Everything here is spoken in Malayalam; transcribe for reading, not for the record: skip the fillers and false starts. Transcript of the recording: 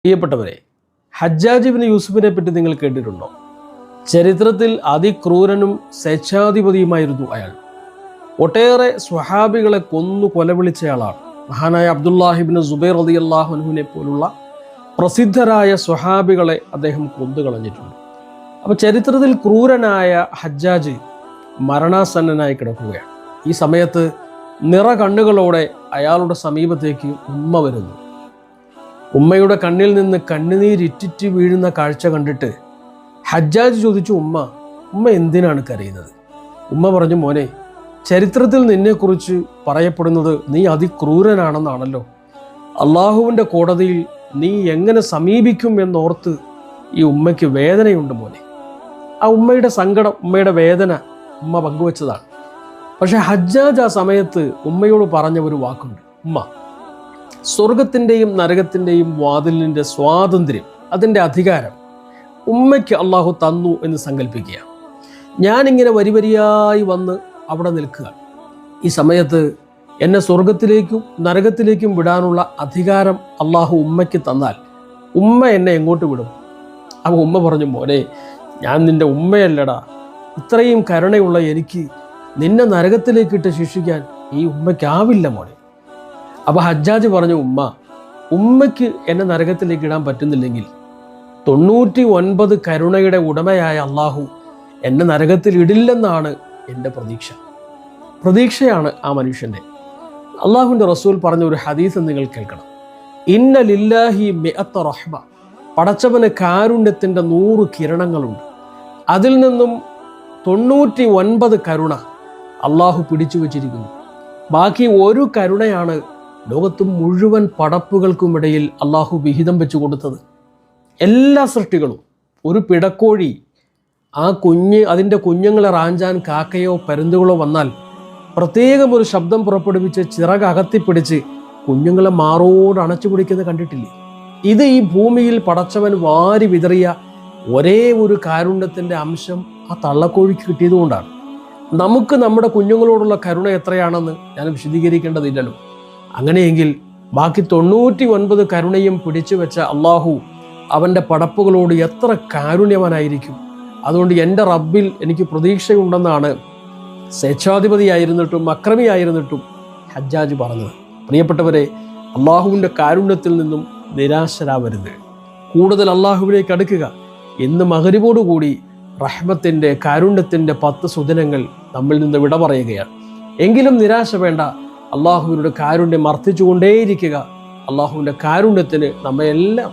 പ്രിയപ്പെട്ടവരെ, ഹജ്ജാജ് ഇബ്നു യൂസുഫിനെ പറ്റി നിങ്ങൾ കേട്ടിട്ടുണ്ടോ? ചരിത്രത്തിൽ അതിക്രൂരനും സ്വേച്ഛാധിപതിയുമായിരുന്നു അയാൾ. ഒട്ടേറെ സ്വഹാബികളെ കൊന്നു കൊലവിളിച്ചയാളാണ്. മഹാനായ അബ്ദുല്ലാഹിബ്നു സുബൈർ റളിയല്ലാഹു അൻഹുവിനെ പോലുള്ള പ്രസിദ്ധരായ സ്വഹാബികളെ അദ്ദേഹം കൊന്നുകളഞ്ഞിട്ടുണ്ട്. അപ്പോൾ ചരിത്രത്തിൽ ക്രൂരനായ ഹജ്ജാജ് മരണാസന്നനായി കിടക്കുകയാണ്. ഈ സമയത്ത് നിറ കണ്ണുകളോടെ അയാളുടെ സമീപത്തേക്ക് ഉമ്മ വരുന്നു. ഉമ്മയുടെ കണ്ണിൽ നിന്ന് കണ്ണുനീരിറ്റിറ്റ് വീഴുന്ന കാഴ്ച കണ്ടിട്ട് ഹജ്ജാജ് ചോദിച്ചു, ഉമ്മ എന്തിനാണ് കരയുന്നത്? ഉമ്മ പറഞ്ഞു, മോനെ, ചരിത്രത്തിൽ നിന്നെക്കുറിച്ച് പറയപ്പെടുന്നത് നീ അതിക്രൂരനാണെന്നാണല്ലോ. അള്ളാഹുവിൻ്റെ കോടതിയിൽ നീ എങ്ങനെ സമീപിക്കും എന്നോർത്ത് ഈ ഉമ്മയ്ക്ക് വേദനയുണ്ട് മോനെ. ആ ഉമ്മയുടെ സങ്കടം, ഉമ്മയുടെ വേദന ഉമ്മ പങ്കുവച്ചതാണ്. പക്ഷെ ഹജ്ജാജ് ആ സമയത്ത് ഉമ്മയോട് പറഞ്ഞ ഒരു വാക്കുണ്ട്. ഉമ്മ, സ്വർഗത്തിൻ്റെയും നരകത്തിൻ്റെയും വാതിലിൻ്റെ സ്വാതന്ത്ര്യം, അതിൻ്റെ അധികാരം ഉമ്മയ്ക്ക് അള്ളാഹു തന്നു എന്ന് സങ്കല്പിക്കുക. ഞാനിങ്ങനെ വരിവരിയായി വന്ന് അവിടെ നിൽക്കുക. ഈ സമയത്ത് എന്നെ സ്വർഗത്തിലേക്കും നരകത്തിലേക്കും വിടാനുള്ള അധികാരം അള്ളാഹു ഉമ്മയ്ക്ക് തന്നാൽ ഉമ്മ എന്നെ എങ്ങോട്ട് വിടും? അപ്പോൾ ഉമ്മ പറഞ്ഞു, മോനെ, ഞാൻ നിൻ്റെ ഉമ്മയല്ലടാ. ഇത്രയും കരുണയുള്ള എനിക്ക് നിന്നെ നരകത്തിലേക്കിട്ട് ശിക്ഷിക്കാൻ ഈ ഉമ്മയ്ക്കാവില്ല മോനെ. അപ്പോൾ ഹജ്ജാജ് പറഞ്ഞു, ഉമ്മയ്ക്ക് എന്നെ നരകത്തിലേക്ക് ഇടാൻ പറ്റുന്നില്ലെങ്കിൽ 99 കരുണയുടെ ഉടമയായ അള്ളാഹു എന്നെ നരകത്തിൽ ഇടില്ലെന്നാണ് എൻ്റെ പ്രതീക്ഷയാണ് ആ മനുഷ്യൻ്റെ. അള്ളാഹുവിൻ്റെ റസൂൽ പറഞ്ഞ ഒരു ഹദീസ് നിങ്ങൾ കേൾക്കണം. ഇന്ന ലില്ലാഹി മിഅത്ത റഹ്മ, പടച്ചവന് കാരുണ്യത്തിൻ്റെ 100 കിരണങ്ങളുണ്ട്. അതിൽ നിന്നും 99 കരുണ അള്ളാഹു പിടിച്ചു വച്ചിരിക്കുന്നു. ബാക്കി ഒരു കരുണയാണ് ലോകത്ത് മുഴുവൻ പടപ്പുകൾക്കുമിടയിൽ അള്ളാഹു വിഹിതം വെച്ചു കൊടുത്തത്. എല്ലാ സൃഷ്ടികളും, ഒരു പിടക്കോഴി അതിൻ്റെ കുഞ്ഞുങ്ങളെ റാഞ്ചാൻ കാക്കയോ പരുന്തുകളോ വന്നാൽ പ്രത്യേകം ഒരു ശബ്ദം പുറപ്പെടുവിച്ച് ചിറക് അകത്തിപ്പിടിച്ച് കുഞ്ഞുങ്ങളെ മാറോട് അണച്ചു പിടിക്കുന്നത് കണ്ടിട്ടില്ലേ? ഇത് ഈ ഭൂമിയിൽ പടച്ചവൻ വാരി വിതറിയ ഒരേ ഒരു കാരുണ്യത്തിൻ്റെ അംശം ആ തള്ളക്കോഴിക്ക് കിട്ടിയതുകൊണ്ടാണ്. നമുക്ക് നമ്മുടെ കുഞ്ഞുങ്ങളോടുള്ള കരുണ എത്രയാണെന്ന് ഞാൻ വിശദീകരിക്കേണ്ടതില്ലല്ലോ. അങ്ങനെയെങ്കിൽ ബാക്കി 99 കരുണയും പിടിച്ചു വെച്ച അള്ളാഹു അവൻ്റെ പടപ്പുകളോട് എത്ര കാരുണ്യവാനായിരിക്കും. അതുകൊണ്ട് എൻ്റെ റബ്ബിൽ എനിക്ക് പ്രതീക്ഷയുണ്ടെന്നാണ് സ്വേച്ഛാധിപതിയായിരുന്നിട്ടും അക്രമിയായിരുന്നിട്ടും ഹജ്ജാജ് പറഞ്ഞത്. പ്രിയപ്പെട്ടവരെ, അള്ളാഹുവിൻ്റെ കാരുണ്യത്തിൽ നിന്നും നിരാശരാവരുത്. കൂടുതൽ അള്ളാഹുവിലേക്ക് അടുക്കുക. ഇന്ന് മഗ്‌രിബോടുകൂടി റഹ്മത്തിൻ്റെ, കാരുണ്യത്തിൻ്റെ 10 സുദിനങ്ങൾ നമ്മിൽ നിന്ന് വിട പറയുകയാണ്. എങ്കിലും നിരാശ വേണ്ട. അള്ളാഹുവിൻ്റെ കാരുണ്യം വർദ്ധിച്ചുകൊണ്ടേയിരിക്കുക. അള്ളാഹുവിൻ്റെ കാരുണ്യത്തിന് നമ്മയെല്ലാം